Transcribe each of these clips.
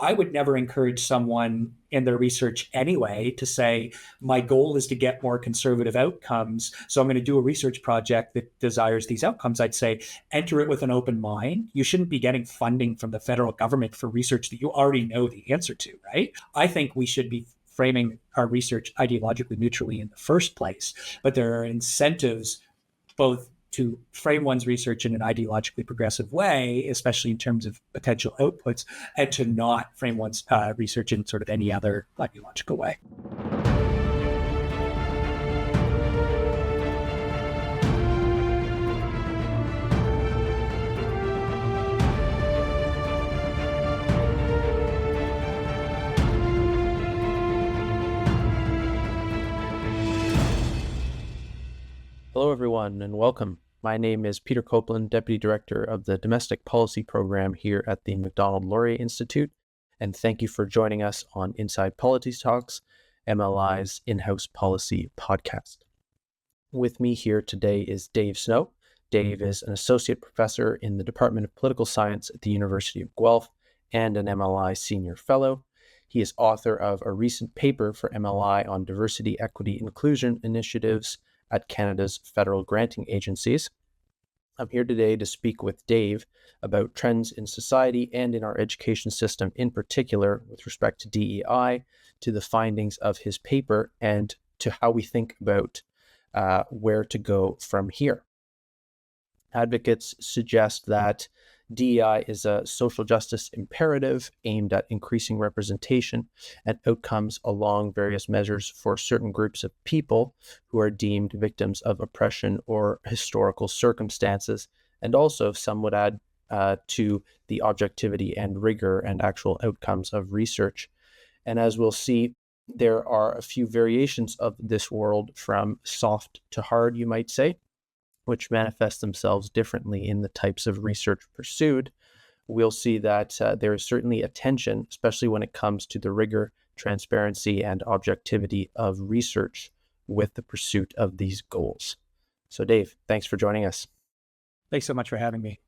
I would never encourage someone in their research anyway to say, my goal is to get more conservative outcomes, so I'm going to do a research project that desires these outcomes. I'd say, enter it with an open mind. You shouldn't be getting funding from the federal government for research that you already know the answer to, right? I think we should be framing our research ideologically neutrally in the first place, but there are incentives both to frame one's research in an ideologically progressive way, especially in terms of potential outputs, and to not frame one's research in sort of any other ideological way. Hello, everyone, and welcome. My name is Peter Copeland, Deputy Director of the Domestic Policy Program here at the Macdonald Laurier Institute, and thank you for joining us on Inside Policy Talks, MLI's in-house policy podcast. With me here today is Dave Snow. Dave is an Associate Professor in the Department of Political Science at the University of Guelph and an MLI Senior Fellow. He is author of a recent paper for MLI on diversity, equity, inclusion initiatives at Canada's federal granting agencies. I'm here today to speak with Dave about trends in society and in our education system in particular with respect to DEI, to the findings of his paper, and to how we think about where to go from here. Advocates suggest that DEI is a social justice imperative aimed at increasing representation and outcomes along various measures for certain groups of people who are deemed victims of oppression or historical circumstances, and also some would add to the objectivity and rigor and actual outcomes of research. And as we'll see, there are a few variations of this world from soft to hard, you might say, which manifest themselves differently in the types of research pursued. We'll see that there is certainly a tension, especially when it comes to the rigor, transparency, and objectivity of research with the pursuit of these goals. So Dave, thanks for joining us. Thanks so much for having me.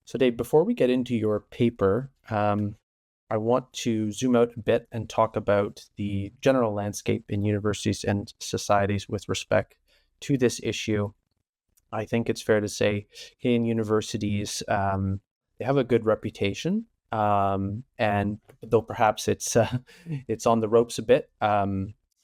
So Dave, before we get into your paper, I want to zoom out a bit and talk about the general landscape in universities and societies with respect to this issue. I think it's fair to say Canadian universities, they have a good reputation, and though perhaps it's on the ropes a bit,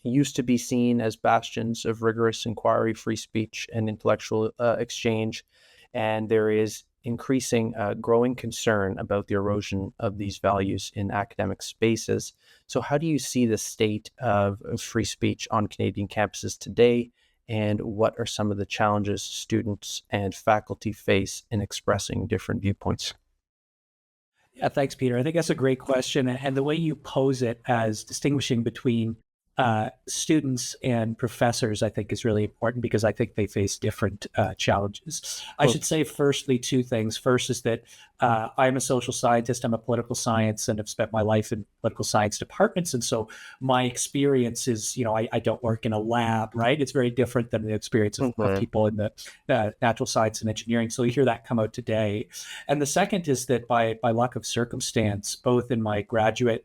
used to be seen as bastions of rigorous inquiry, free speech, and intellectual exchange, and there is increasing growing concern about the erosion of these values in academic spaces. So how do you see the state of free speech on Canadian campuses today? And what are some of the challenges students and faculty face in expressing different viewpoints? Yeah, thanks, Peter. I think that's a great question. And the way you pose it as distinguishing between students and professors, I think is really important because I think they face different challenges. I should say, firstly, two things. First is that I'm a social scientist, I'm a political science, and have spent my life in political science departments. And so my experience is, I don't work in a lab, right? It's very different than the experience of people in the natural science and engineering. So you hear that come out today. And the second is that by luck of circumstance, both in my graduate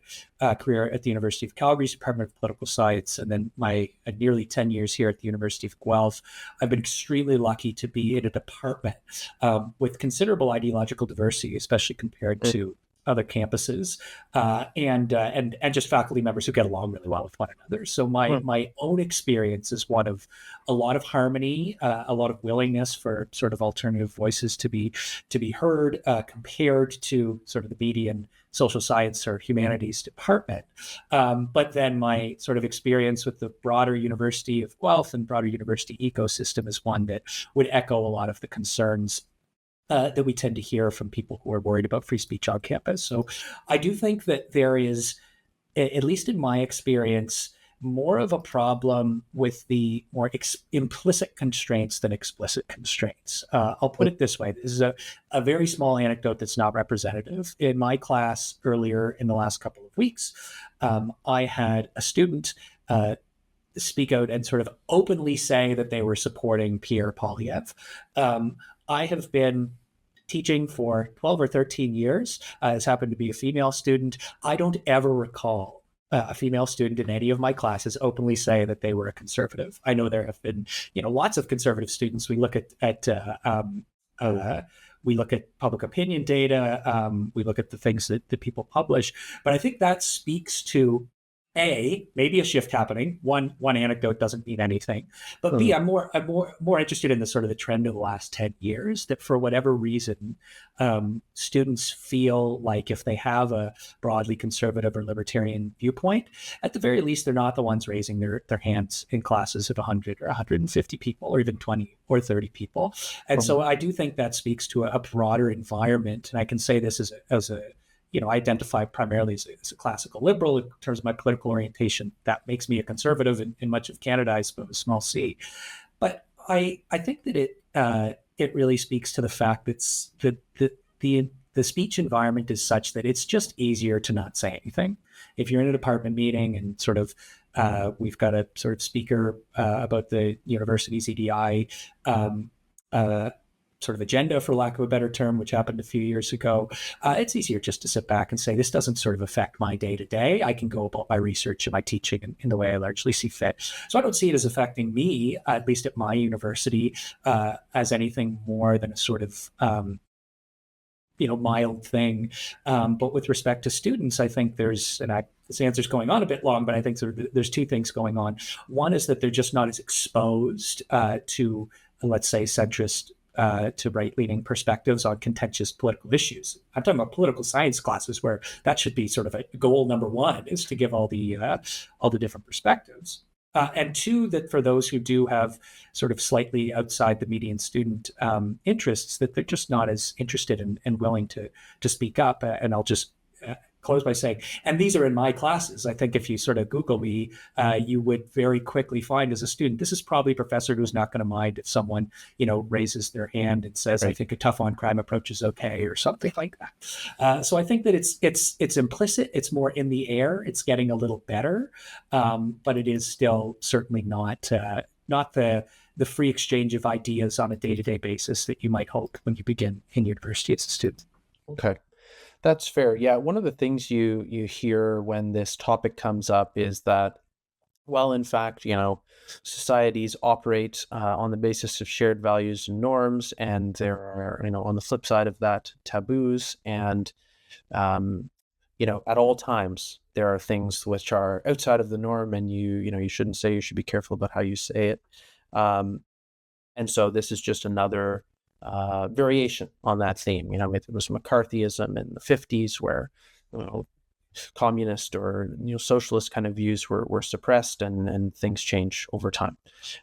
career at the University of Calgary's Department of Political Science, and then my nearly 10 years here at the University of Guelph, I've been extremely lucky to be in a department with considerable ideological diversity, especially compared to other campuses, and just faculty members who get along really well with one another. So my own experience is one of a lot of harmony, a lot of willingness for sort of alternative voices to be heard, compared to sort of the median social science or humanities department. But then my sort of experience with the broader University of Guelph and broader university ecosystem is one that would echo a lot of the concerns that we tend to hear from people who are worried about free speech on campus. So I do think that there is, at least in my experience, more of a problem with the more implicit constraints than explicit constraints. I'll put it this way. This is a very small anecdote that's not representative. In my class earlier in the last couple of weeks, I had a student speak out and sort of openly say that they were supporting Pierre Poilievre. I have been teaching for 12 or 13 years, has happened to be a female student. I don't ever recall a female student in any of my classes openly say that they were a conservative. I know there have been, lots of conservative students. We look we look at public opinion data. We look at the things that people publish. But I think that speaks to maybe a shift happening. One anecdote doesn't mean anything, but B, I'm more interested in the sort of the trend of the last 10 years that for whatever reason, students feel like if they have a broadly conservative or libertarian viewpoint, at the very least, they're not the ones raising their hands in classes of 100 or 150 people, or even 20 or 30 people. And so I do think that speaks to a broader environment. And I can say this as a I identify primarily as a classical liberal in terms of my political orientation. That makes me a conservative in much of Canada, I suppose, small c. But I think that it really speaks to the fact that the speech environment is such that it's just easier to not say anything. If you're in a department meeting and sort of we've got a sort of speaker about the university's EDI sort of agenda, for lack of a better term, which happened a few years ago, it's easier just to sit back and say, this doesn't sort of affect my day-to-day. I can go about my research and my teaching in the way I largely see fit. So I don't see it as affecting me, at least at my university, as anything more than a sort of mild thing. But with respect to students, I think this answer's going on a bit long, but I think there's two things going on. One is that they're just not as exposed to, let's say, centrist to right-leaning perspectives on contentious political issues. I'm talking about political science classes where that should be sort of a goal number one, is to give all the different perspectives. And two, that for those who do have sort of slightly outside the median student interests, that they're just not as interested and willing to speak up. And I'll just close by saying, and these are in my classes. I think if you sort of Google me, you would very quickly find as a student, this is probably a professor who's not going to mind if someone, raises their hand and says, right, I think a tough on crime approach is okay, or something like that. So I think that it's implicit. It's more in the air. It's getting a little better, but it is still certainly not the free exchange of ideas on a day-to-day basis that you might hope when you begin in university as a student. Okay. That's fair. Yeah, one of the things you hear when this topic comes up is that, well, in fact, societies operate on the basis of shared values and norms, and there are, on the flip side of that, taboos, and at all times there are things which are outside of the norm, and you shouldn't say. You should be careful about how you say it, and so this is just another variation on that theme. There was McCarthyism in the 50s where communist or socialist kind of views were suppressed, and things change over time.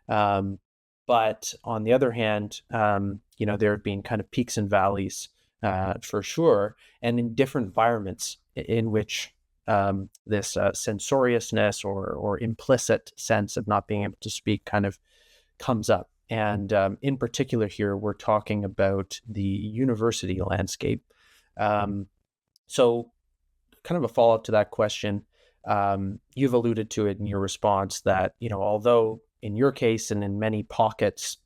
But on the other hand, there have been kind of peaks and valleys for sure, and in different environments in which this censoriousness or implicit sense of not being able to speak kind of comes up. And in particular here, we're talking about the university landscape. So kind of a follow-up to that question, you've alluded to it in your response that, although in your case and in many pockets,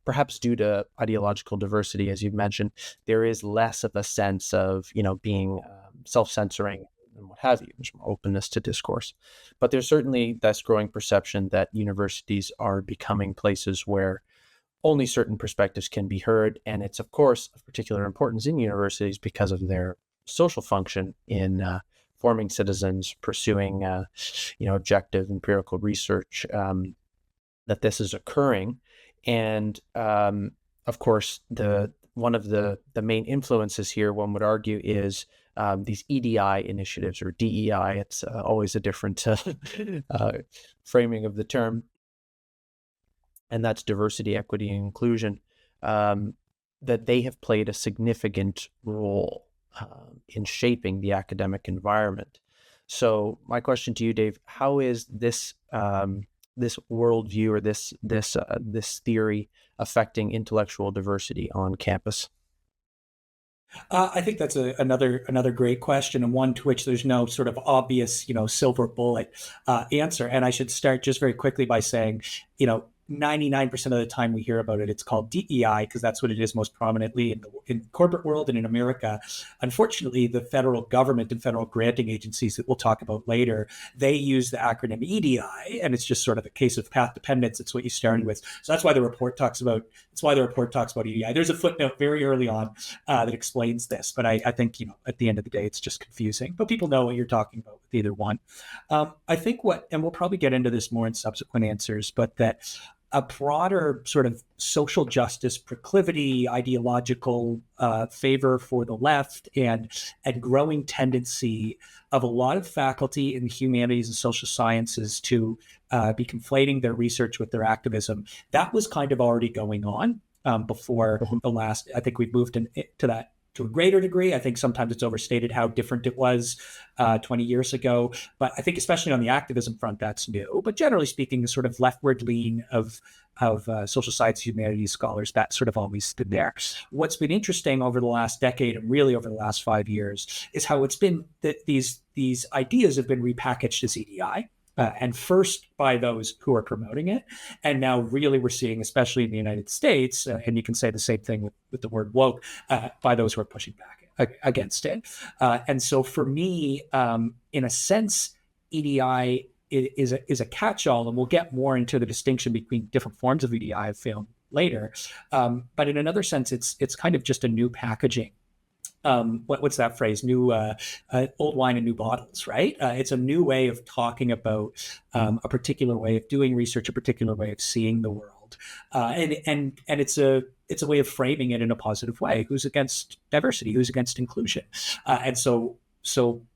perhaps due to ideological diversity, as you've mentioned, there is less of a sense of, being self-censoring and what have you. There's more openness to discourse. But there's certainly this growing perception that universities are becoming places where only certain perspectives can be heard. And it's, of course, of particular importance in universities because of their social function in forming citizens, pursuing, objective empirical research, that this is occurring. And, of course, one of the main influences here, one would argue, is these EDI initiatives, or DEI. It's always a different framing of the term. And that's diversity, equity, and inclusion, that they have played a significant role in shaping the academic environment. So my question to you, Dave, how is this this worldview or this theory affecting intellectual diversity on campus? I think that's another great question, and one to which there's no sort of obvious, silver bullet answer. And I should start just very quickly by saying, 99% of the time we hear about it, it's called DEI because that's what it is most prominently in the corporate world and in America. Unfortunately, the federal government and federal granting agencies that we'll talk about later, they use the acronym EDI, and it's just sort of a case of path dependence. It's what you started with. So that's why the report talks about. It's why the report talks about EDI. There's a footnote very early on that explains this, but I think at the end of the day, it's just confusing. But people know what you're talking about with either one. I think and we'll probably get into this more in subsequent answers, but that a broader sort of social justice proclivity, ideological favor for the left, and growing tendency of a lot of faculty in the humanities and social sciences to be conflating their research with their activism. That was kind of already going on before the last. I think we've moved to that to a greater degree. I think sometimes it's overstated how different it was 20 years ago. But I think especially on the activism front, that's new. But generally speaking, the sort of leftward lean of social science, humanities scholars, that's sort of always been there. What's been interesting over the last decade and really over the last 5 years is how it's been that these ideas have been repackaged as EDI. And first by those who are promoting it. And now really we're seeing, especially in the United States, and you can say the same thing with the word woke, by those who are pushing back against it. And so for me, in a sense, EDI is a catch-all, and we'll get more into the distinction between different forms of EDI, I feel, later. But in another sense, it's kind of just a new packaging. What's that phrase? New old wine in new bottles, right? It's a new way of talking about a particular way of doing research, a particular way of seeing the world, and it's a way of framing it in a positive way. Who's against diversity? Who's against inclusion? And so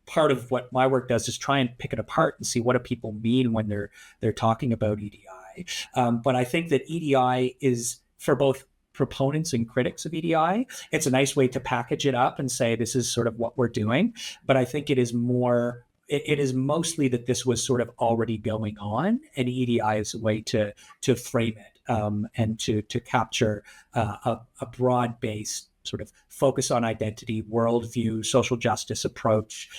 part of what my work does is try and pick it apart and see what do people mean when they're talking about EDI. But I think that EDI is for both proponents and critics of EDI. It's a nice way to package it up and say, this is sort of what we're doing. But I think it is mostly that this was sort of already going on, and EDI is a way to frame it and to capture a broad-based sort of focus on identity, worldview, social justice approach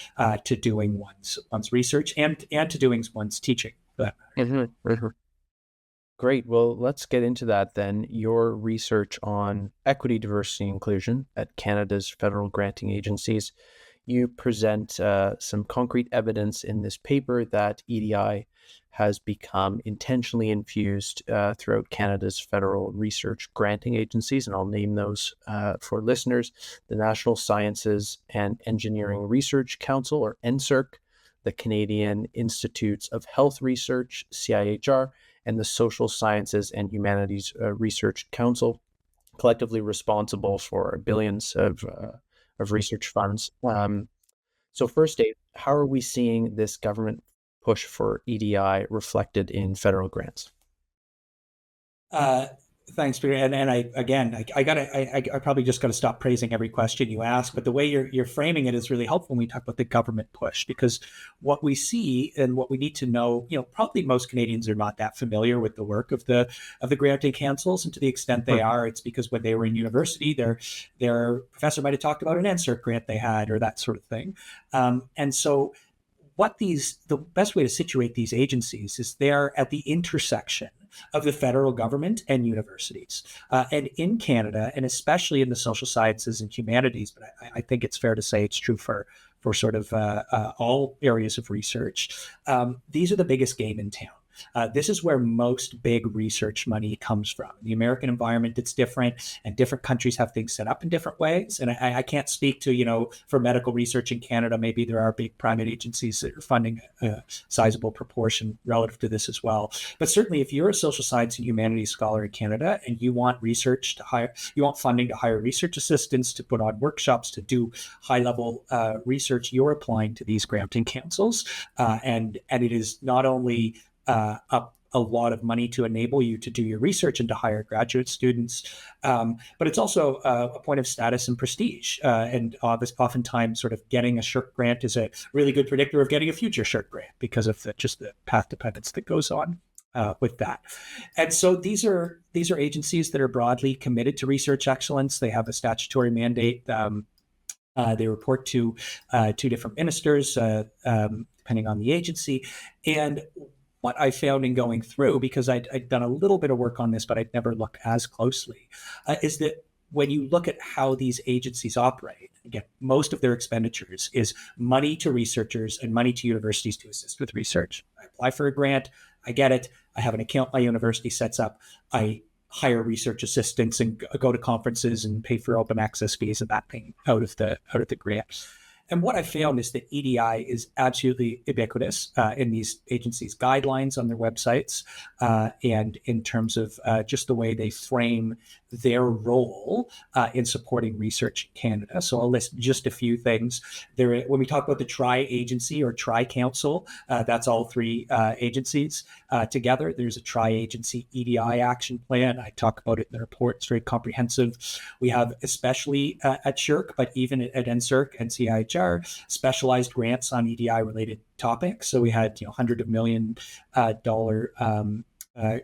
to doing one's research and to doing one's teaching. Great. Well, let's get into that then. Your research on equity, diversity, inclusion at Canada's federal granting agencies. You present some concrete evidence in this paper that EDI has become intentionally infused throughout Canada's federal research granting agencies, and I'll name those for listeners: the National Sciences and Engineering Research Council, or NSERC, the Canadian Institutes of Health Research, CIHR, and the Social Sciences and Humanities Research Council, collectively responsible for billions of research funds. So first, Dave, how are we seeing this government push for EDI reflected in federal grants? Thanks, Peter. And I probably just got to stop praising every question you ask, but the way you're framing it is really helpful when we talk about the government push, because what we see and what we need to know, probably most Canadians are not that familiar with the work of the granting councils, and to the extent they are, it's because when they were in university, their professor might have talked about an NSERC grant they had or that sort of thing, and so the best way to situate these agencies is they're at the intersection of the federal government and universities. And in Canada, and especially in the social sciences and humanities, but I think it's fair to say it's true for sort of all areas of research, these are the biggest game in town. This is where most big research money comes from. In the American environment, it's different, and different countries have things set up in different ways. And I can't speak to, for medical research in Canada, maybe there are big private agencies that are funding a sizable proportion relative to this as well. But certainly if you're a social science and humanities scholar in Canada and you want you want funding to hire research assistants, to put on workshops, to do high-level research, you're applying to these granting councils. And it is not only a lot of money to enable you to do your research and to hire graduate students, but it's also a point of status and prestige. And oftentimes sort of getting a SSHRC grant is a really good predictor of getting a future SSHRC grant because of just the path dependence that goes on with that. And so these are agencies that are broadly committed to research excellence. They have a statutory mandate. They report to two different ministers, depending on the agency. And what I found in going through, because I'd done a little bit of work on this, but I'd never looked as closely, is that when you look at how these agencies operate, again, most of their expenditures is money to researchers and money to universities to assist with research. I apply for a grant, I get it, I have an account my university sets up, I hire research assistants and go to conferences and pay for open access fees and that thing out of the grant. And what I found is that EDI is absolutely ubiquitous in these agencies' guidelines on their websites, and in terms of just the way they frame their role in supporting research in Canada. So I'll list just a few things. When we talk about the tri-agency or tri-council, that's all three agencies together. There's a tri-agency EDI action plan. I talk about it in the report. It's very comprehensive. We have, especially at SSHRC, but even at NSERC and CIHR, specialized grants on EDI-related topics. So we had $100 million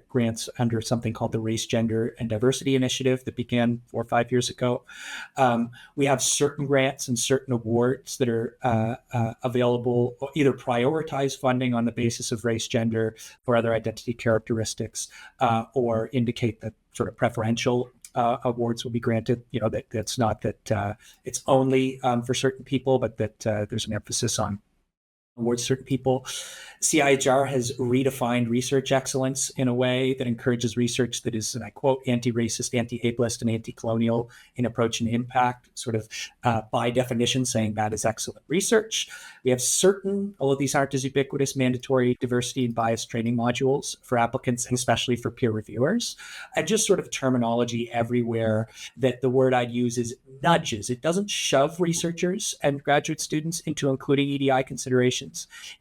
grants under something called the Race, Gender, and Diversity Initiative that began 4 or 5 years ago. We have certain grants and certain awards that are available, either prioritize funding on the basis of race, gender, or other identity characteristics, or indicate that sort of preferential awards will be granted. That's not that it's only for certain people, but that there's an emphasis on awards certain people. CIHR has redefined research excellence in a way that encourages research that is, and I quote, anti-racist, anti-ableist, and anti-colonial in approach and impact, sort of by definition saying that is excellent research. We have certain, although these aren't as ubiquitous, mandatory diversity and bias training modules for applicants, and especially for peer reviewers. And just sort of terminology everywhere that the word I'd use is nudges. It doesn't shove researchers and graduate students into including EDI considerations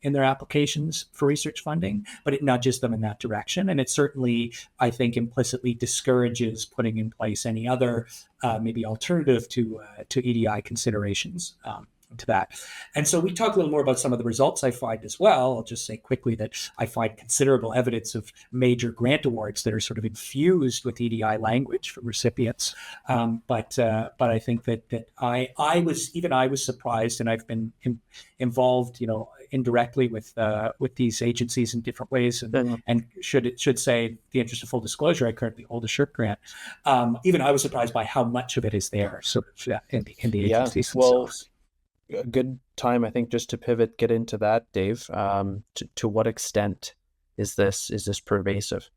in their applications for research funding, but it nudges them in that direction. And it certainly, I think, implicitly discourages putting in place any other maybe alternative to EDI considerations to that. And so we talk a little more about some of the results I find as well. I'll just say quickly that I find considerable evidence of major grant awards that are sort of infused with EDI language for recipients. But I think that I was surprised, and I've been involved, indirectly with these agencies in different ways, and should say, the interest of full disclosure, I currently hold a SSHRC grant. Even I was surprised by how much of it is there, sort of in the agencies themselves. A good time, I think, just to pivot, get into that, Dave. To what extent is this pervasive?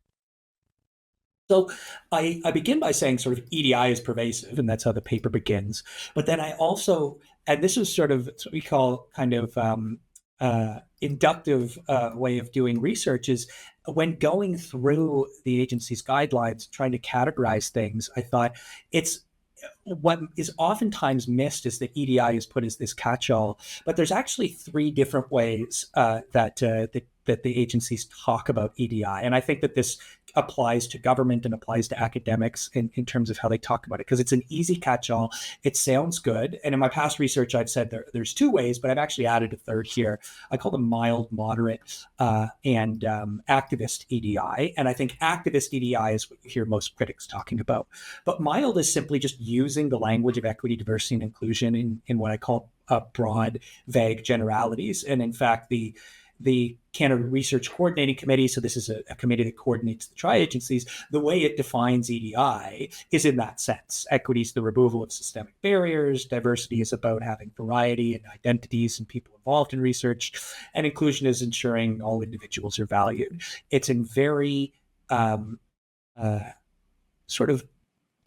So I begin by saying sort of EDI is pervasive, and that's how the paper begins. But then I also, and this is sort of what we call kind of inductive way of doing research, is when going through the agency's guidelines, trying to categorize things, I thought what is oftentimes missed is that EDI is put as this catch-all, but there's actually 3 different ways that the agencies talk about EDI. And I think that this applies to government and applies to academics in terms of how they talk about it, because it's an easy catch-all. It sounds good. And in my past research, I've said there's 2 ways, but I've actually added a third here. I call them mild, moderate, and activist EDI. And I think activist EDI is what you hear most critics talking about. But mild is simply just using the language of equity, diversity, and inclusion in what I call broad, vague generalities. And in fact, the Canada Research Coordinating Committee, so this is a committee that coordinates the tri-agencies, the way it defines EDI is in that sense. Equity is the removal of systemic barriers, diversity is about having variety and identities and people involved in research, and inclusion is ensuring all individuals are valued. It's in very sort of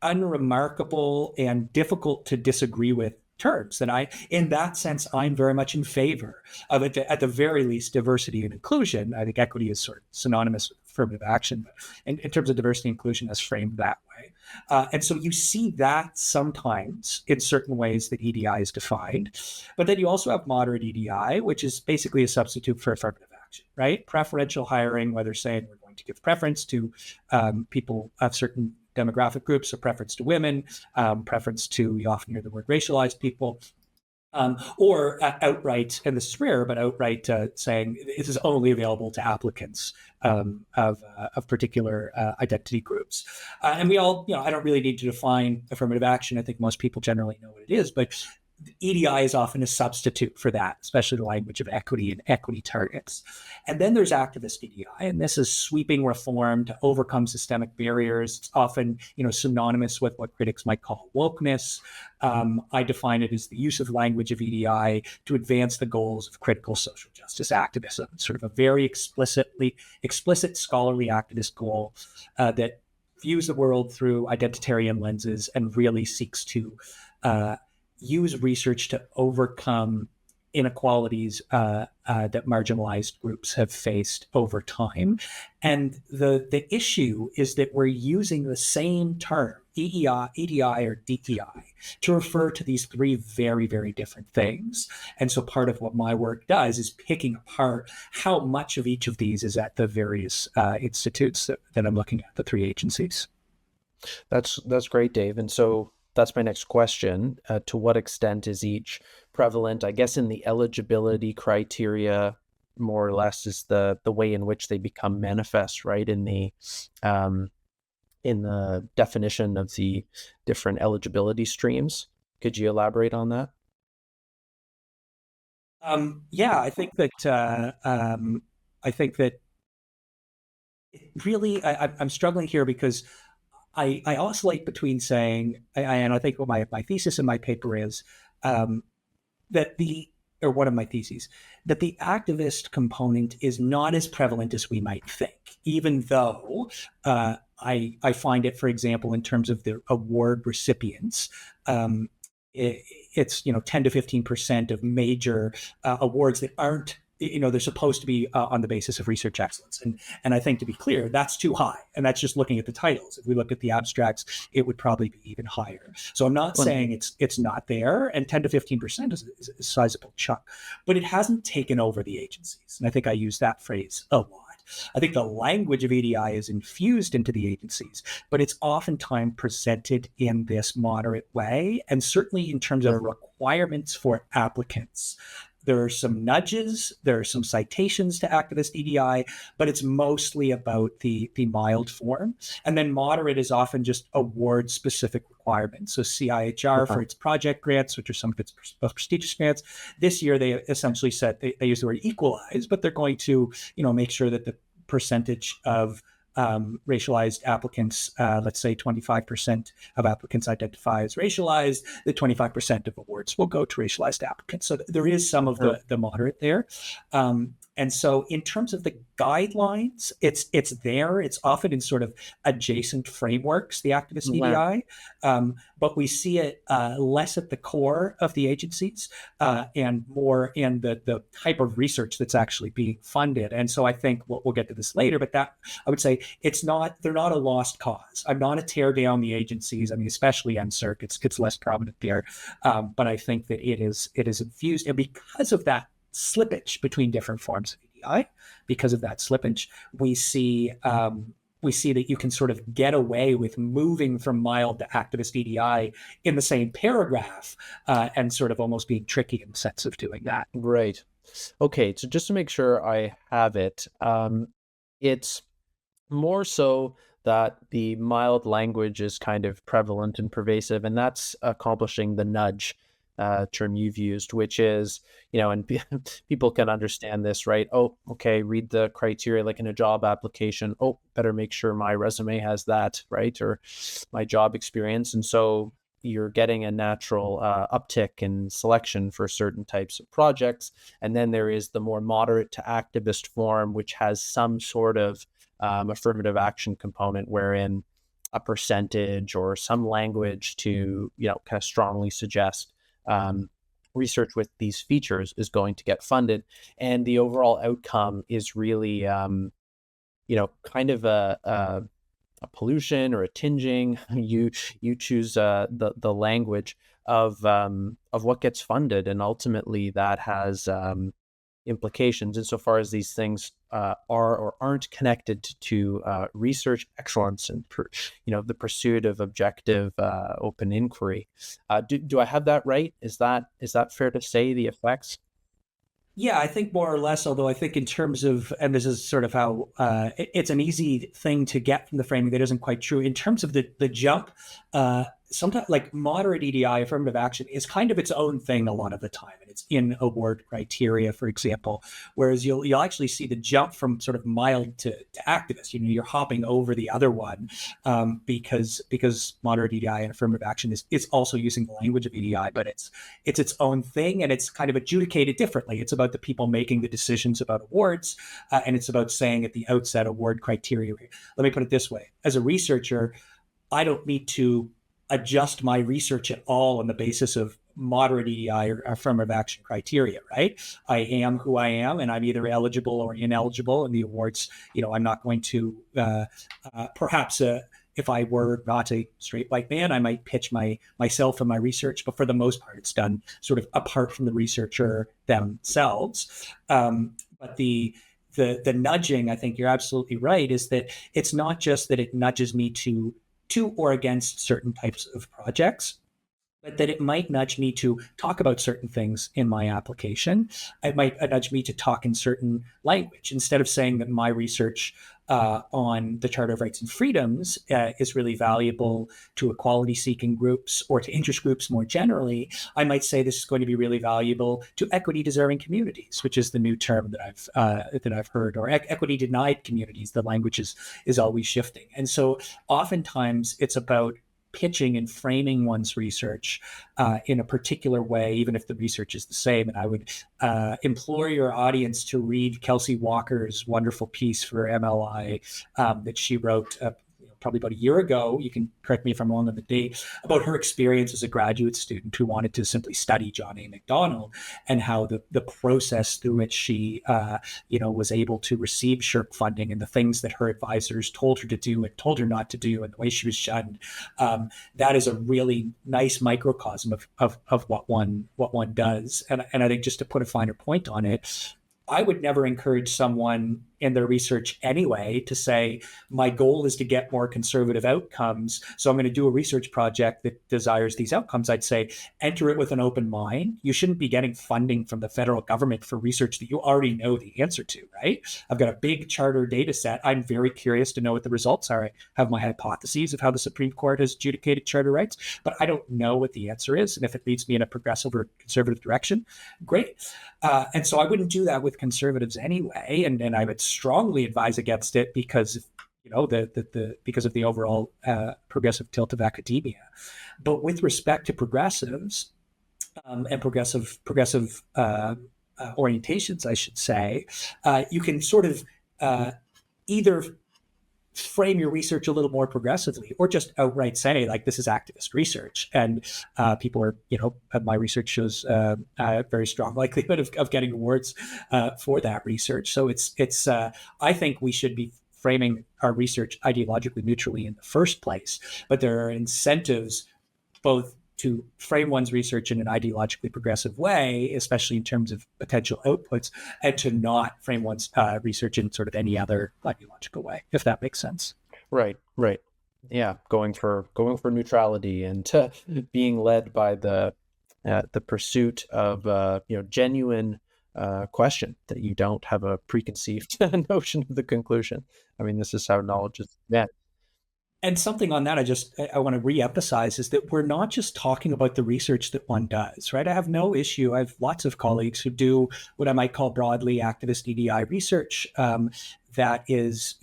unremarkable and difficult to disagree with terms. And in that sense, I'm very much in favor of it, at the very least, diversity and inclusion. I think equity is sort of synonymous with affirmative action, but in terms of diversity and inclusion, as framed that way. And so you see that sometimes in certain ways that EDI is defined. But then you also have moderate EDI, which is basically a substitute for affirmative action, right? Preferential hiring, whether saying we're going to give preference to people of certain demographic groups, a preference to women, preference to, you often hear the word racialized people, or outright, and this is rare, but outright saying this is only available to applicants of particular identity groups. And we all, I don't really need to define affirmative action. I think most people generally know what it is, but EDI is often a substitute for that, especially the language of equity and equity targets. And then there's activist EDI, and this is sweeping reform to overcome systemic barriers. It's often, synonymous with what critics might call wokeness. I define it as the use of language of EDI to advance the goals of critical social justice activism, sort of a very explicit scholarly activist goal that views the world through identitarian lenses and really seeks to use research to overcome inequalities that marginalized groups have faced over time. And the issue is that we're using the same term, EDI or DEI, to refer to these three very, very different things. And so part of what my work does is picking apart how much of each of these is at the various institutes that I'm looking at, the three agencies. That's great, Dave. And so that's my next question. To what extent is each prevalent? I guess in the eligibility criteria, more or less, is the way in which they become manifest, right? In the definition of the different eligibility streams. Could you elaborate on that? Yeah, I think that really I'm struggling here because I oscillate between saying, and I think what my thesis in my paper is, one of my theses, that the activist component is not as prevalent as we might think, even though I find it, for example, in terms of the award recipients, it's 10 to 15% of major awards that aren't, they're supposed to be on the basis of research excellence. And I think, to be clear, that's too high. And that's just looking at the titles. If we look at the abstracts, it would probably be even higher. So I'm not saying it's not there. And 10 to 15% is a sizable chunk. But it hasn't taken over the agencies. And I think I use that phrase a lot. I think the language of EDI is infused into the agencies, but it's oftentimes presented in this moderate way. And certainly in terms of requirements for applicants, there are some nudges, there are some citations to activist EDI, but it's mostly about the mild form. And then moderate is often just award-specific requirements. So CIHR for its project grants, which are some of its prestigious grants. This year, they essentially said, they use the word equalize, but they're going to make sure that the percentage of racialized applicants, let's say 25% of applicants identify as racialized, the 25% of awards will go to racialized applicants. So there is some of the moderate there. And so in terms of the guidelines, it's there. It's often in sort of adjacent frameworks, the activist EDI, but we see it less at the core of the agencies and more in the type of research that's actually being funded. And so I think we'll get to this later, but that I would say they're not a lost cause. I'm not a tear down the agencies. I mean, especially NSERC, it's less prominent there. But I think that it is infused, and because of that slippage between different forms of EDI, because of that slippage, we see that you can sort of get away with moving from mild to activist EDI in the same paragraph and sort of almost being tricky in the sense of doing that. Right. Okay. So just to make sure I have it, it's more so that the mild language is kind of prevalent and pervasive, and that's accomplishing the nudge term you've used, which is, and people can understand this, right? Oh, okay, read the criteria like in a job application. Oh, better make sure my resume has that, right? Or my job experience. And so you're getting a natural uptick in selection for certain types of projects. And then there is the more moderate to activist form, which has some sort of affirmative action component wherein a percentage or some language to, kind of strongly suggest research with these features is going to get funded. And the overall outcome is really, kind of a pollution or a tinging. You choose the language of what gets funded, and ultimately that has implications insofar as these things are or aren't connected to research excellence and the pursuit of objective open inquiry. Do I have that right? Is that fair to say, the effects? Yeah, I think more or less, although I think in terms of, and this is sort of how it's an easy thing to get from the framing that isn't quite true. In terms of the jump, sometimes like moderate EDI, affirmative action, is kind of its own thing a lot of the time, and it's in award criteria, for example. Whereas you'll actually see the jump from sort of mild to activist. You're hopping over the other one because moderate EDI and affirmative action is also using the language of EDI, but it's its own thing, and it's kind of adjudicated differently. It's about the people making the decisions about awards, and it's about saying at the outset award criteria. Let me put it this way: as a researcher, I don't need to adjust my research at all on the basis of moderate EDI or affirmative action criteria, right? I am who I am, and I'm either eligible or ineligible. And the awards, I'm not going to, perhaps if I were not a straight white man, I might pitch myself and my research, but for the most part, it's done sort of apart from the researcher themselves. But the nudging, I think you're absolutely right, is that it's not just that it nudges me to or against certain types of projects, but that it might nudge me to talk about certain things in my application. It might nudge me to talk in certain language. Instead of saying that my research on the Charter of Rights and Freedoms is really valuable to equality-seeking groups or to interest groups more generally, I might say this is going to be really valuable to equity-deserving communities, which is the new term that I've heard, or equity-denied communities. The language is always shifting, and so oftentimes it's about pitching and framing one's research in a particular way, even if the research is the same. And I would implore your audience to read Kelsey Walker's wonderful piece for MLI that she wrote probably about a year ago. You can correct me if I'm wrong on the date, about her experience as a graduate student who wanted to simply study John A. Macdonald, and how the process through which she was able to receive SSHRC funding, and the things that her advisors told her to do and told her not to do, and the way she was shunned. That is a really nice microcosm of what one does. And I think, just to put a finer point on it, I would never encourage someone in their research anyway to say, my goal is to get more conservative outcomes, so I'm going to do a research project that desires these outcomes. I'd say, enter it with an open mind. You shouldn't be getting funding from the federal government for research that you already know the answer to, right? I've got a big charter data set. I'm very curious to know what the results are. I have my hypotheses of how the Supreme Court has adjudicated charter rights, but I don't know what the answer is. And if it leads me in a progressive or conservative direction, great. And so I wouldn't do that with conservatives anyway. And I would strongly advise against it because because of the overall progressive tilt of academia. But with respect to progressives and progressive orientations, I should say, you can sort of either frame your research a little more progressively, or just outright say, like, this is activist research, and people are, my research shows a very strong likelihood of getting awards for that research. So it's I think we should be framing our research ideologically neutrally in the first place, but there are incentives both to frame one's research in an ideologically progressive way, especially in terms of potential outputs, and to not frame one's research in sort of any other ideological way, if that makes sense. Right. Yeah, going for neutrality, and being led by the pursuit of genuine question, that you don't have a preconceived notion of the conclusion. I mean, this is how knowledge is met. And something on that I want to reemphasize is that we're not just talking about the research that one does, right? I have no issue. I have lots of colleagues who do what I might call broadly activist EDI research that is,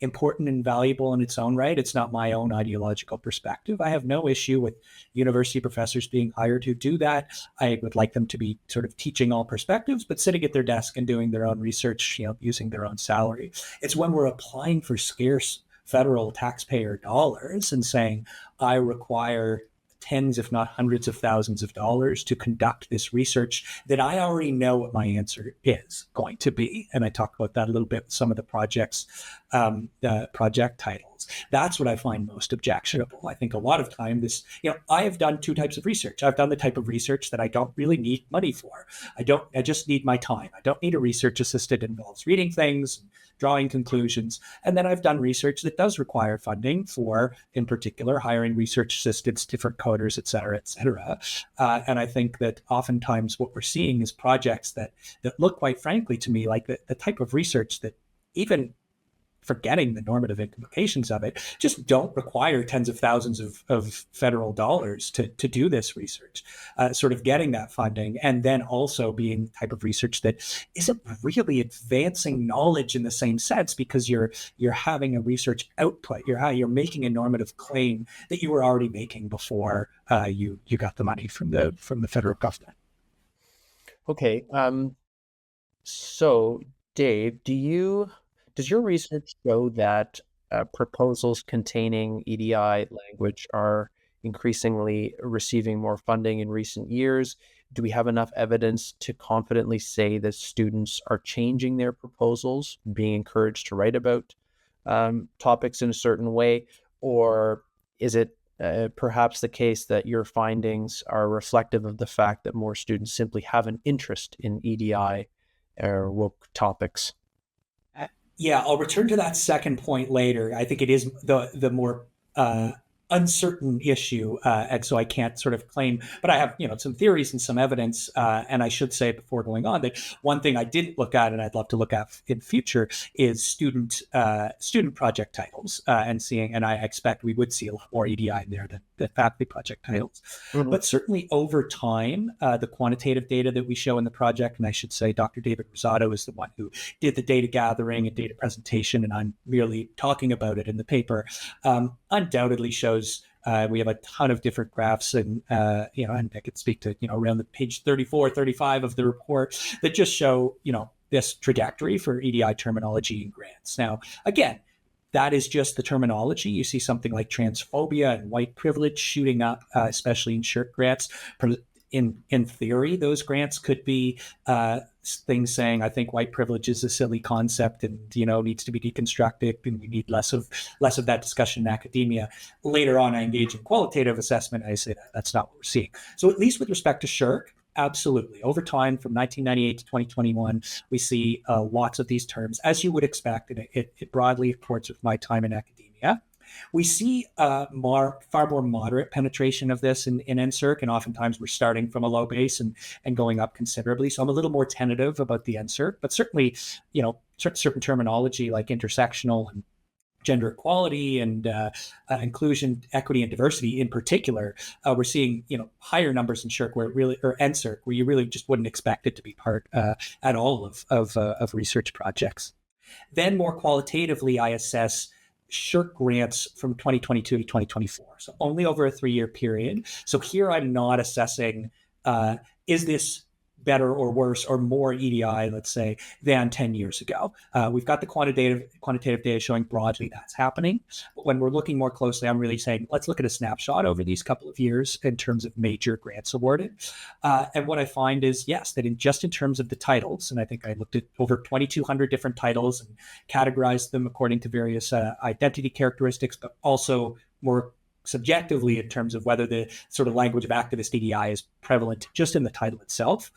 important and valuable in its own right. It's not my own ideological perspective. I have no issue with university professors being hired who do that. I would like them to be sort of teaching all perspectives, but sitting at their desk and doing their own research, using their own salary. It's when we're applying for scarce federal taxpayer dollars and saying, I require tens, if not hundreds of thousands of dollars to conduct this research, that I already know what my answer is going to be. And I talk about that a little bit with some of the project titles. That's what I find most objectionable. I think a lot of time I have done two types of research. I've done the type of research that I don't really need money for. I just need my time. I don't need a research assistant. It involves reading things, drawing conclusions. And then I've done research that does require funding for, in particular, hiring research assistants, different coders, et cetera, et cetera. And I think that oftentimes what we're seeing is projects that look, quite frankly, to me, like the type of research that even forgetting the normative implications of it, just don't require tens of thousands of federal dollars to do this research, sort of getting that funding, and then also being the type of research that isn't really advancing knowledge in the same sense, because you're having a research output, you're making a normative claim that you were already making before you got the money from the federal government. Okay. So, Dave, does your research show that proposals containing EDI language are increasingly receiving more funding in recent years? Do we have enough evidence to confidently say that students are changing their proposals, being encouraged to write about topics in a certain way? Or is it perhaps the case that your findings are reflective of the fact that more students simply have an interest in EDI or woke topics? Yeah, I'll return to that second point later. I think it is the more uncertain issue, and so I can't sort of claim. But I have some theories and some evidence, and I should say before going on that one thing I didn't look at, and I'd love to look at in future, is student project titles, and seeing. And I expect we would see a lot more EDI in there than faculty project titles. Mm-hmm. But certainly over time, the quantitative data that we show in the project, and I should say Dr. David Rosado is the one who did the data gathering and data presentation, and I'm merely talking about it in the paper, undoubtedly shows we have a ton of different graphs, and and I could speak to around the page 34, 35 of the report that just show this trajectory for EDI terminology and grants. Now, again, that is just the terminology. You see something like transphobia and white privilege shooting up, especially in SSHRC grants. In theory, those grants could be things saying, I think white privilege is a silly concept and needs to be deconstructed, and we need less of that discussion in academia. Later on, I engage in qualitative assessment, and I say that's not what we're seeing. So at least with respect to SSHRC, absolutely. Over time, from 1998 to 2021, we see lots of these terms, as you would expect, and it broadly reports with my time in academia. We see far more moderate penetration of this in NSERC, and oftentimes we're starting from a low base and going up considerably. So I'm a little more tentative about the NSERC, but certainly, certain terminology like intersectional and gender equality and inclusion, equity, and diversity in particular, we're seeing higher numbers in SSHRC or NSERC, where you really just wouldn't expect it to be part at all of research projects. Then more qualitatively, I assess SSHRC grants from 2022 to 2024, so only over a 3-year period. So here I'm not assessing is this better or worse or more EDI, let's say, than 10 years ago. We've got the quantitative data showing broadly that's happening. But when we're looking more closely, I'm really saying, let's look at a snapshot over these couple of years in terms of major grants awarded. And what I find is, yes, that in terms of the titles, and I think I looked at over 2,200 different titles and categorized them according to various identity characteristics, but also more subjectively in terms of whether the sort of language of activist EDI is prevalent just in the title itself.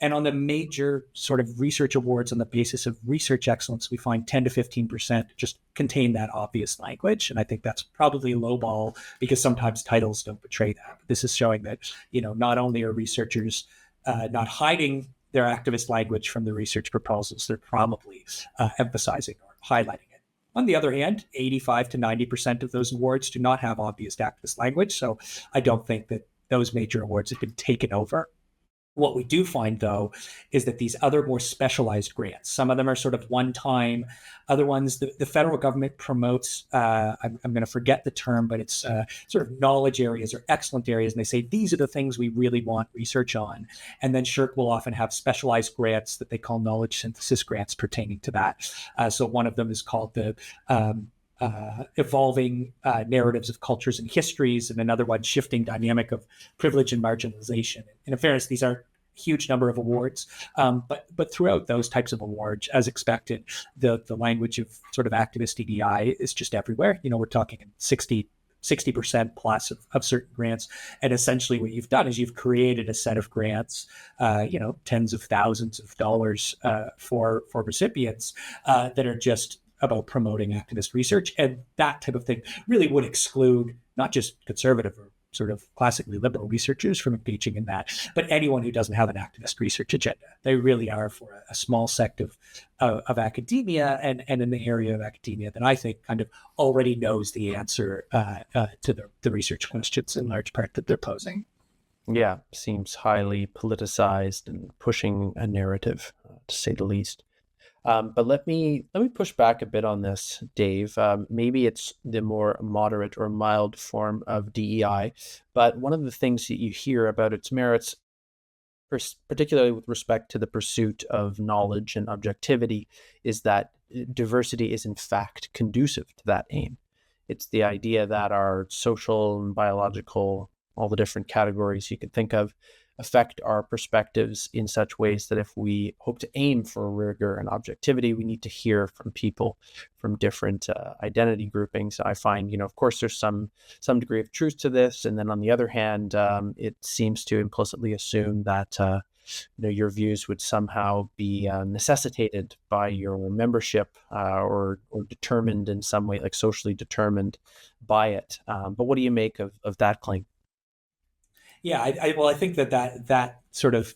And on the major sort of research awards on the basis of research excellence, we find 10 to 15% just contain that obvious language. And I think that's probably low ball because sometimes titles don't portray that. But this is showing that, not only are researchers not hiding their activist language from the research proposals, they're probably emphasizing or highlighting it. On the other hand, 85 to 90% of those awards do not have obvious activist language. So I don't think that those major awards have been taken over. What we do find, though, is that these other more specialized grants, some of them are sort of one-time, other ones, the federal government promotes, I'm going to forget the term, but it's sort of knowledge areas or excellent areas. And they say, these are the things we really want research on. And then SSHRC will often have specialized grants that they call knowledge synthesis grants pertaining to that. So one of them is called the evolving narratives of cultures and histories, and another one, shifting dynamic of privilege and marginalization. And in fairness, these are a huge number of awards, but throughout those types of awards, as expected, the language of sort of activist EDI is just everywhere. We're talking 60% plus of certain grants. And essentially what you've done is you've created a set of grants, tens of thousands of dollars for recipients that are just about promoting activist research. And that type of thing really would exclude not just conservative or sort of classically liberal researchers from engaging in that, but anyone who doesn't have an activist research agenda. They really are for a small sect of academia, and in the area of academia that I think kind of already knows the answer to the research questions in large part that they're posing. Yeah, seems highly politicized and pushing a narrative, to say the least. But let me push back a bit on this, Dave. Maybe it's the more moderate or mild form of DEI, but one of the things that you hear about its merits, particularly with respect to the pursuit of knowledge and objectivity, is that diversity is in fact conducive to that aim. It's the idea that our social and biological, all the different categories you can think of, affect our perspectives in such ways that if we hope to aim for rigor and objectivity, we need to hear from people from different identity groupings. I find, of course, there's some degree of truth to this, and then on the other hand, it seems to implicitly assume that your views would somehow be necessitated by your membership or determined in some way, like socially determined by it. But what do you make of that claim? Yeah, I think that sort of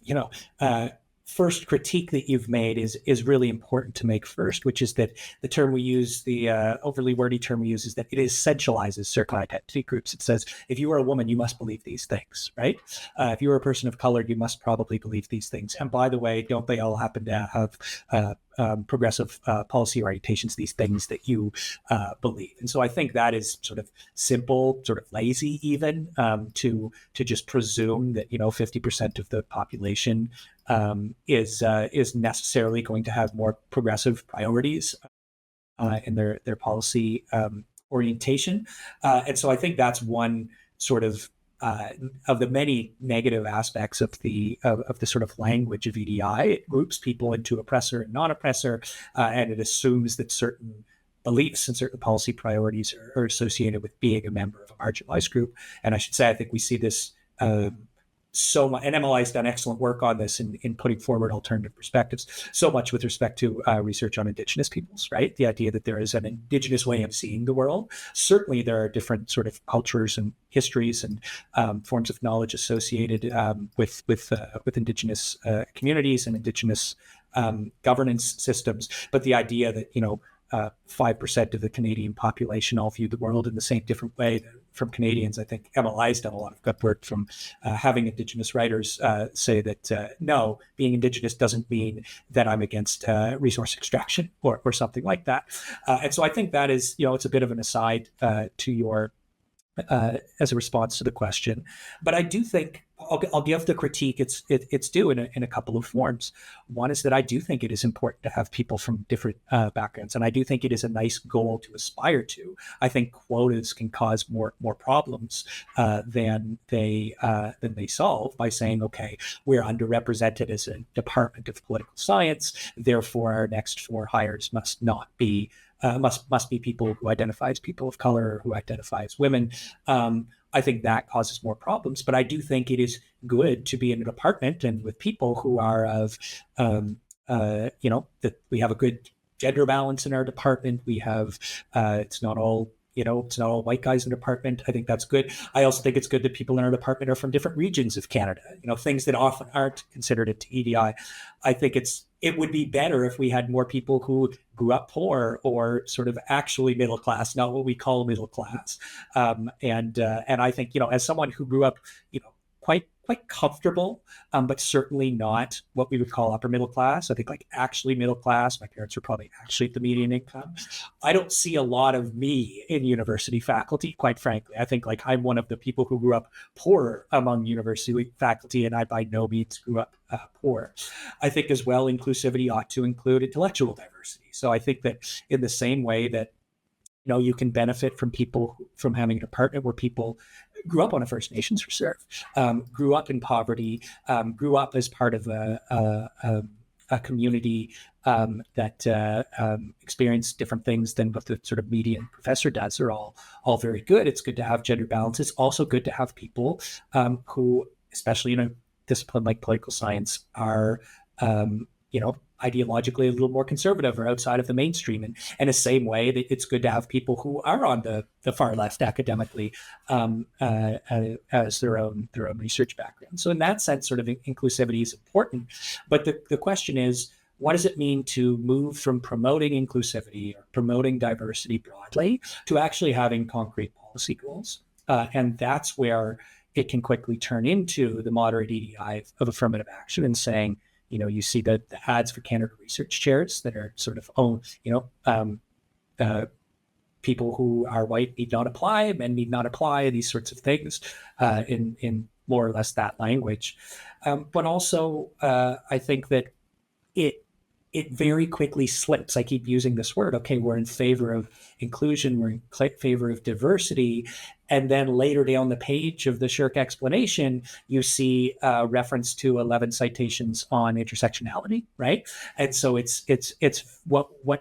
first critique that you've made is really important to make first, which is that the term we use, the overly wordy term we use, is that it essentializes certain identity groups. It says if you are a woman, you must believe these things, right? If you are a person of color, you must probably believe these things. And by the way, don't they all happen to have progressive policy orientations, these things that you believe? And so I think that is sort of simple, sort of lazy even, to just presume that 50% of the population is necessarily going to have more progressive priorities in their policy orientation. And so I think that's one sort of the many negative aspects of the sort of language of EDI. It groups people into oppressor and non-oppressor, and it assumes that certain beliefs and certain policy priorities are associated with being a member of a marginalized group. And I should say, I think we see this so much, and MLI's done excellent work on this in putting forward alternative perspectives, so much with respect to research on Indigenous peoples, right? The idea that there is an Indigenous way of seeing the world. Certainly there are different sort of cultures and histories and forms of knowledge associated with Indigenous communities and Indigenous governance systems. But the idea that, 5% of the Canadian population all view the world in the same different way from Canadians. I think MLI's done a lot of good work from having Indigenous writers say that no, being Indigenous doesn't mean that I'm against resource extraction or something like that. And so I think that is, it's a bit of an aside to your as a response to the question. But I do think I'll give the critique it's due in a couple of forms. One is that I do think it is important to have people from different backgrounds, and I do think it is a nice goal to aspire to. I think quotas can cause more problems than they solve by saying, okay, we're underrepresented as a department of political science, therefore our next 4 hires must not be must be people who identify as people of color or who identify as women. I think that causes more problems, but I do think it is good to be in a department and with people who are of, that we have a good gender balance in our department. We have, it's not all white guys in the department. I think that's good. I also think it's good that people in our department are from different regions of Canada, things that often aren't considered into EDI. I think it would be better if we had more people who grew up poor or sort of actually middle class, not what we call middle class. And I think, as someone who grew up, quite comfortable, but certainly not what we would call upper middle class. I think like actually middle class. My parents were probably actually at the median income. I don't see a lot of me in university faculty, quite frankly. I think like I'm one of the people who grew up poor among university faculty, and I by no means grew up poor. I think as well, inclusivity ought to include intellectual diversity. So I think that in the same way that you can benefit from having a department where people grew up on a First Nations reserve, grew up in poverty, grew up as part of a community that experienced different things than what the sort of median professor does, are all very good. It's good to have gender balance. It's also good to have people who, especially in a discipline like political science, are ideologically a little more conservative or outside of the mainstream. And in the same way that it's good to have people who are on the far left academically as their own research background. So in that sense, sort of inclusivity is important. But the question is, what does it mean to move from promoting inclusivity or promoting diversity broadly to actually having concrete policy goals? And that's where it can quickly turn into the moderate EDI of affirmative action and saying, you see the ads for candidate research chairs that are sort of, people who are white need not apply, men need not apply, these sorts of things in more or less that language. But also, I think that it very quickly slips. I keep using this word. Okay, we're in favor of inclusion. We're in favor of diversity. And then later down the page of the Shirk explanation, you see reference to 11 citations on intersectionality, right? And so it's what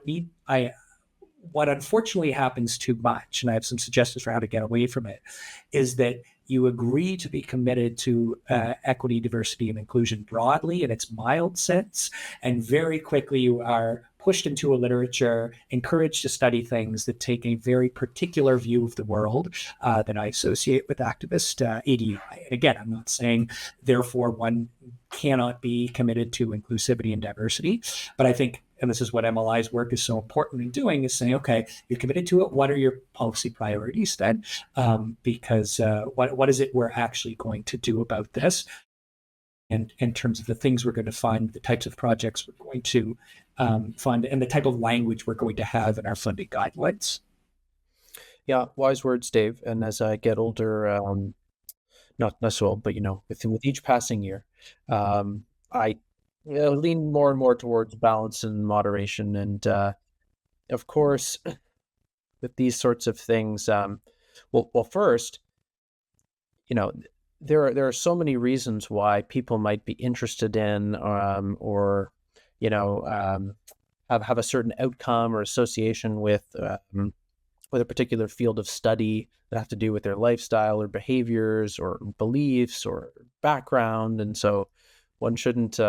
unfortunately happens too much, and I have some suggestions for how to get away from it, is that you agree to be committed to equity, diversity, and inclusion broadly in its mild sense, and very quickly you are pushed into a literature, encouraged to study things that take a very particular view of the world that I associate with activist EDI. And again, I'm not saying, therefore, one cannot be committed to inclusivity and diversity, but I think, and this is what MLI's work is so important in doing, is saying, okay, you're committed to it. What are your policy priorities then? Because what is it we're actually going to do about this? And in terms of the things we're going to fund, the types of projects we're going to fund, and the type of language we're going to have in our funding guidelines. Yeah, wise words, Dave. And as I get older, not so old, but with each passing year, I lean more and more towards balance and moderation. And of course, with these sorts of things, well, first, there are so many reasons why people might be interested in or have a certain outcome or association with a particular field of study that have to do with their lifestyle or behaviors or beliefs or background. And so one shouldn't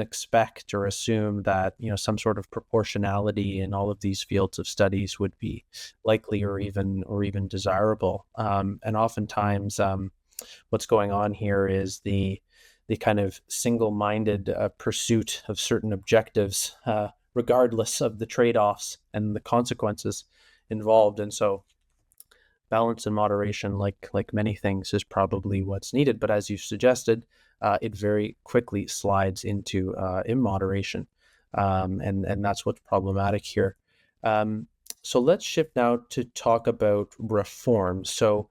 expect or assume that some sort of proportionality in all of these fields of studies would be likely or even desirable. And oftentimes, what's going on here is the kind of single-minded pursuit of certain objectives, regardless of the trade-offs and the consequences involved. And so balance and moderation, like many things, is probably what's needed. But as you suggested, it very quickly slides into immoderation. And that's what's problematic here. So let's shift now to talk about reform. So,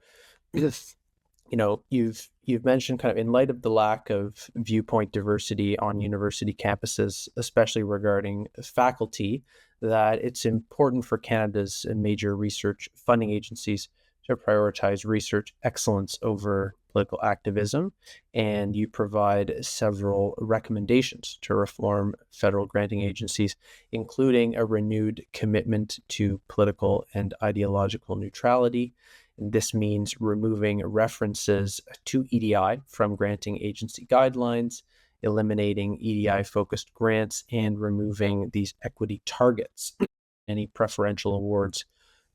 you've mentioned, kind of in light of the lack of viewpoint diversity on university campuses, especially regarding faculty, that it's important for Canada's major research funding agencies to prioritize research excellence over political activism. And you provide several recommendations to reform federal granting agencies, including a renewed commitment to political and ideological neutrality. And this means removing references to EDI from granting agency guidelines, eliminating EDI-focused grants, and removing these equity targets, any preferential awards,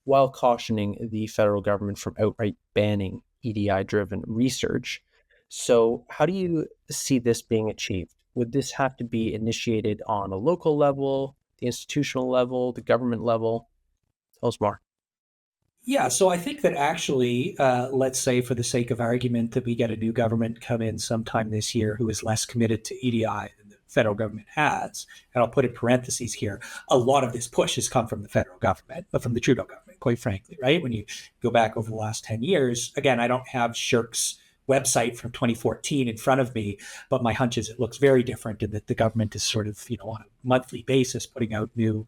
while cautioning the federal government from outright banning EDI-driven research. So how do you see this being achieved? Would this have to be initiated on a local level, the institutional level, the government level? Tell us more. Yeah, so I think that actually, let's say for the sake of argument that we get a new government come in sometime this year who is less committed to EDI than the federal government has, and I'll put in parentheses here, a lot of this push has come from the federal government, but from the Trudeau government, quite frankly, right? When you go back over the last 10 years, again, I don't have Shirk's website from 2014 in front of me, but my hunch is it looks very different, and that the government is sort of, on a monthly basis putting out new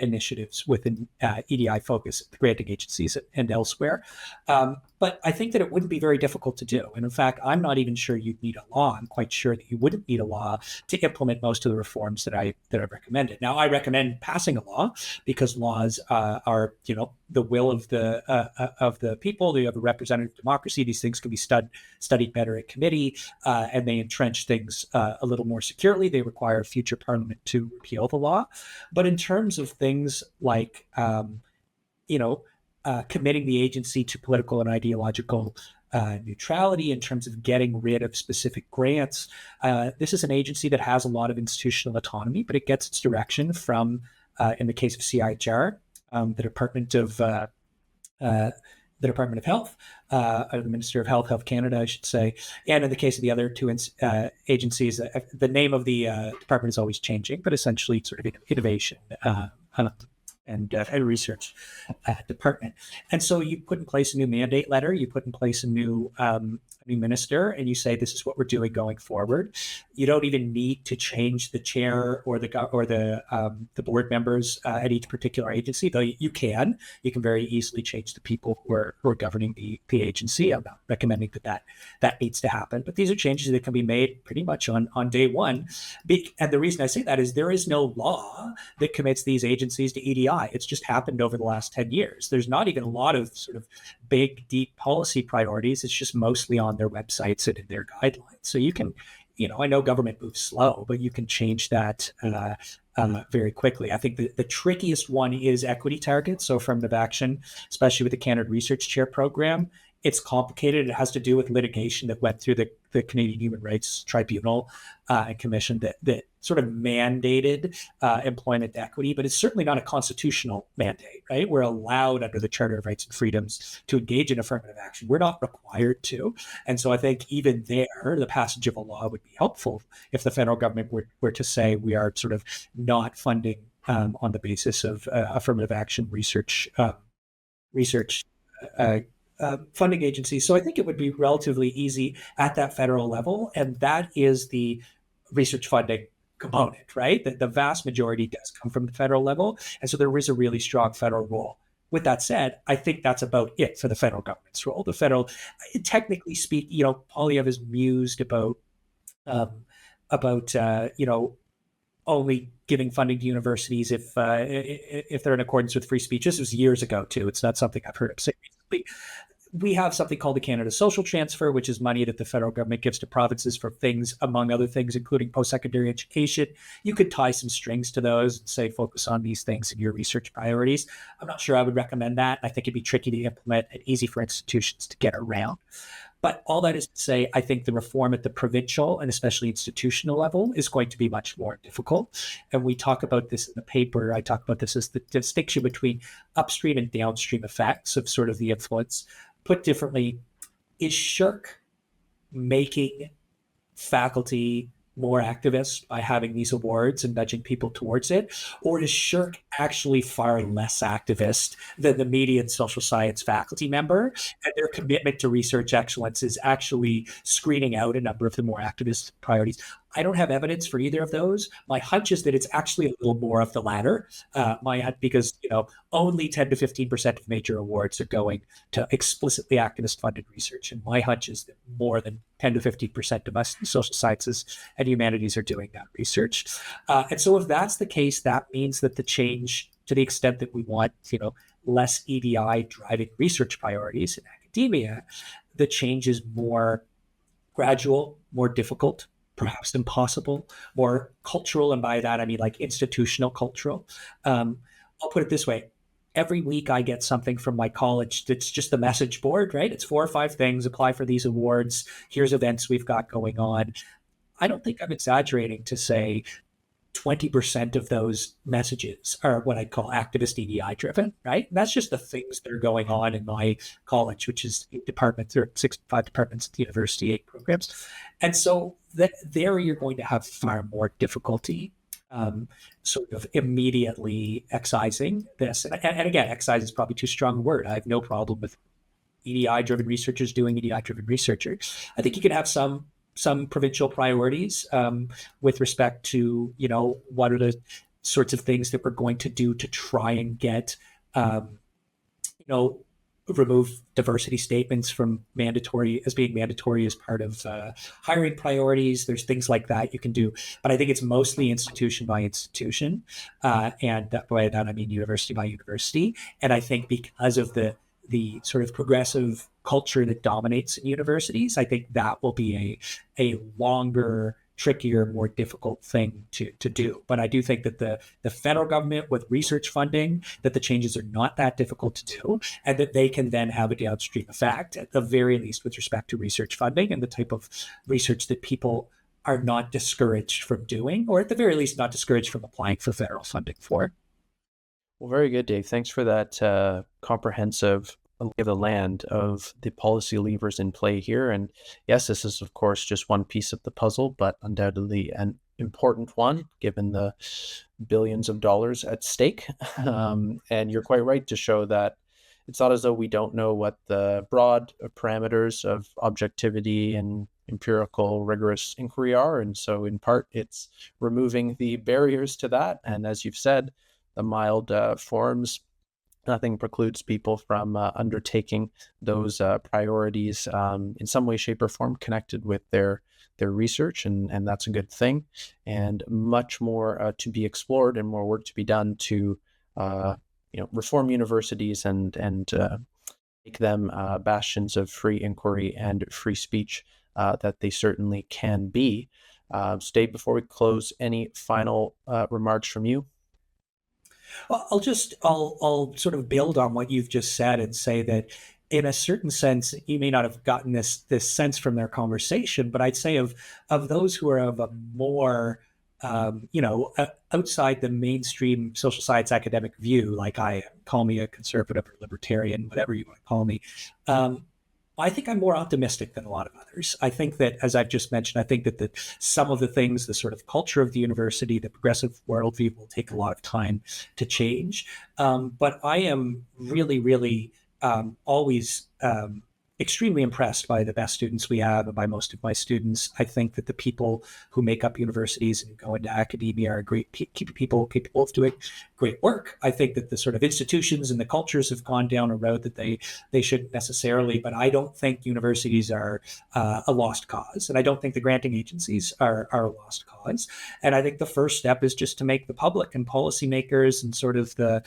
initiatives within EDI focus at the granting agencies and elsewhere. But I think that it wouldn't be very difficult to do. And in fact, I'm not even sure you'd need a law. I'm quite sure that you wouldn't need a law to implement most of the reforms that I've recommended. Now, I recommend passing a law because laws are, the will of the people. You have a representative democracy. These things can be studied better at committee, and they entrench things a little more securely. They require future parliament to to repeal the law. But in terms of things like, committing the agency to political and ideological neutrality, in terms of getting rid of specific grants. This is an agency that has a lot of institutional autonomy, but it gets its direction from, in the case of CIHR, the Department of Health, or the Minister of Health Canada, I should say. And in the case of the other two agencies, the name of the department is always changing, but essentially sort of innovation and research department. And so you put in place a new mandate letter, you put in place a new minister, and you say, this is what we're doing going forward. You don't even need to change the chair or the board members at each particular agency, though you can very easily change the people who are governing the agency. I'm not recommending that needs to happen, but these are changes that can be made pretty much on day one. And the reason I say that is there is no law that commits these agencies to EDI. It's just happened over the last 10 years. There's not even a lot of sort of big, deep policy priorities. It's just mostly on their websites and in their guidelines. So you can, I know government moves slow, but you can change that very quickly. I think the trickiest one is equity targets. So affirmative action, especially with the Canada Research Chair program, it's complicated. It has to do with litigation that went through the Canadian Human Rights Tribunal and Commission that sort of mandated employment equity, but it's certainly not a constitutional mandate, right? We're allowed under the Charter of Rights and Freedoms to engage in affirmative action. We're not required to. And so I think even there, the passage of a law would be helpful if the federal government were to say we are sort of not funding on the basis of affirmative action research funding agencies. So I think it would be relatively easy at that federal level. And that is the research funding component, right? The vast majority does come from the federal level. And so there is a really strong federal role. With that said, I think that's about it for the federal government's role. The federal, technically speaking, Poilievre has mused about only giving funding to universities if they're in accordance with free speech. This was years ago, too. It's not something I've heard him say recently. We have something called the Canada Social Transfer, which is money that the federal government gives to provinces for things, among other things, including post-secondary education. You could tie some strings to those and say, focus on these things in your research priorities. I'm not sure I would recommend that. I think it'd be tricky to implement and easy for institutions to get around. But all that is to say, I think the reform at the provincial and especially institutional level is going to be much more difficult. And we talk about this in the paper. I talk about this as the distinction between upstream and downstream effects of sort of the influence. Put differently, is SSHRC making faculty more activists by having these awards and nudging people towards it? Or is SSHRC actually far less activist than the median social science faculty member? And their commitment to research excellence is actually screening out a number of the more activist priorities. I don't have evidence for either of those. My hunch is that it's actually a little more of the latter. Because only 10 to 15% of major awards are going to explicitly activist-funded research, and my hunch is that more than 10 to 15% of us in social sciences and humanities are doing that research. And so, if that's the case, that means that the change, to the extent that we want, less EDI driving research priorities in academia, the change is more gradual, more difficult, perhaps impossible, more cultural. And by that, I mean like institutional cultural. I'll put it this way. Every week I get something from my college that's just the message board, right? It's 4 or 5 things, apply for these awards. Here's events we've got going on. I don't think I'm exaggerating to say 20% of those messages are what I call activist EDI driven, right? And that's just the things that are going on in my college, which is 8 departments or 65 departments at the university, 8 programs. And so there you're going to have far more difficulty sort of immediately excising this. And again, excise is probably too strong a word. I have no problem with EDI-driven researchers doing EDI-driven research. I think you can have some provincial priorities with respect to, what are the sorts of things that we're going to do to try and get, remove diversity statements from being mandatory as part of hiring priorities. There's things like that you can do, but I think it's mostly institution by institution, and by that I mean university by university. And I think because of the sort of progressive culture that dominates in universities, I think that will be a longer trickier, more difficult thing to do. But I do think that the federal government with research funding, that the changes are not that difficult to do, and that they can then have a downstream effect, at the very least with respect to research funding and the type of research that people are not discouraged from doing, or at the very least not discouraged from applying for federal funding for. Well, very good, Dave. Thanks for that comprehensive lay of the land of the policy levers in play here. And yes, this is, of course, just one piece of the puzzle, but undoubtedly an important one given the billions of dollars at stake. And you're quite right to show that it's not as though we don't know what the broad parameters of objectivity and empirical rigorous inquiry are. And so in part, it's removing the barriers to that. And as you've said, the mild forms, nothing precludes people from undertaking those priorities in some way, shape, or form connected with their research, and that's a good thing. And much more to be explored and more work to be done to reform universities and make them bastions of free inquiry and free speech that they certainly can be. Dave, before we close, any final remarks from you? Well, I'll sort of build on what you've just said and say that in a certain sense, you may not have gotten this sense from their conversation, but I'd say of those who are of a more outside the mainstream social science academic view, like I am, call me a conservative or libertarian, whatever you want to call me. I think I'm more optimistic than a lot of others. I think that, as I've just mentioned, I think that some of the things, the sort of culture of the university, the progressive worldview will take a lot of time to change. But I am really, really always extremely impressed by the best students we have and by most of my students. I think that the people who make up universities and go into academia are great people capable of doing great work. I think that the sort of institutions and the cultures have gone down a road that they shouldn't necessarily, but I don't think universities are a lost cause. And I don't think the granting agencies are a lost cause. And I think the first step is just to make the public and policymakers and sort of the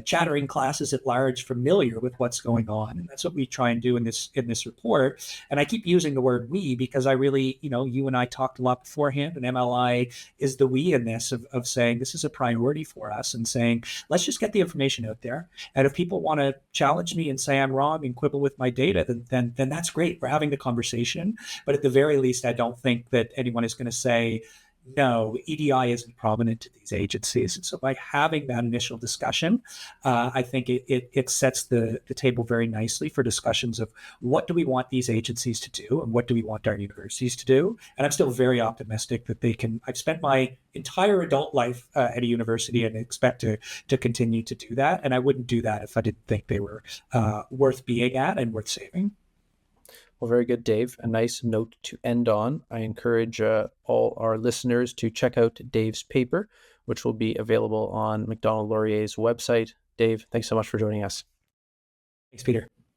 chattering classes at large familiar with what's going on. And that's what we try and do in this report. And I keep using the word we because I really, you and I talked a lot beforehand, and MLI is the we in this of saying this is a priority for us and saying, let's just get the information out there. And if people want to challenge me and say I'm wrong and quibble with my data, then that's great. We're having the conversation. But at the very least, I don't think that anyone is going to say, no, EDI isn't prominent to these agencies. And so by having that initial discussion, I think it sets the table very nicely for discussions of what do we want these agencies to do and what do we want our universities to do. And I'm still very optimistic that they can. I've spent my entire adult life at a university and expect to continue to do that. And I wouldn't do that if I didn't think they were worth being at and worth saving. Well, very good, Dave. A nice note to end on. I encourage all our listeners to check out Dave's paper, which will be available on Macdonald Laurier's website. Dave, thanks so much for joining us. Thanks, Peter.